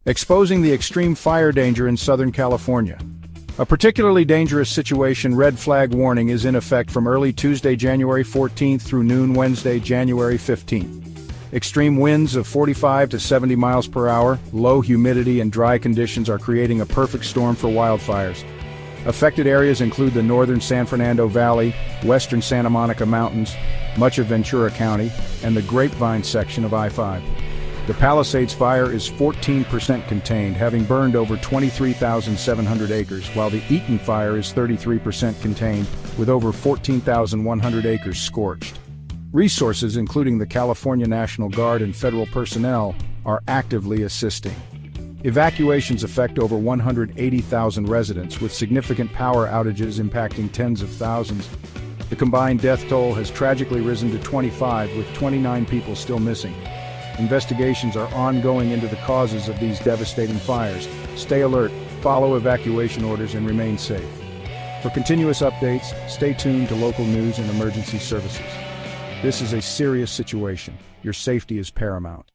Exposing the extreme fire danger in Southern California. A particularly dangerous situation red flag warning is in effect from early Tuesday, January 14th through noon Wednesday, January 15th. Extreme winds of 45 to 70 miles per hour, low humidity and dry conditions are creating a perfect storm for wildfires. Affected areas include the northern San Fernando Valley, western Santa Monica Mountains, much of Ventura County, and the Grapevine section of I-5. The Palisades fire is 14% contained, having burned over 23,700 acres, while the Eaton fire is 33% contained, with over 14,100 acres scorched. Resources, including the California National Guard and federal personnel, are actively assisting. Evacuations affect over 180,000 residents, with significant power outages impacting tens of thousands. The combined death toll has tragically risen to 25, with 29 people still missing. Investigations are ongoing into the causes of these devastating fires. Stay alert, follow evacuation orders, and remain safe. For continuous updates, stay tuned to local news and emergency services. This is a serious situation. Your safety is paramount.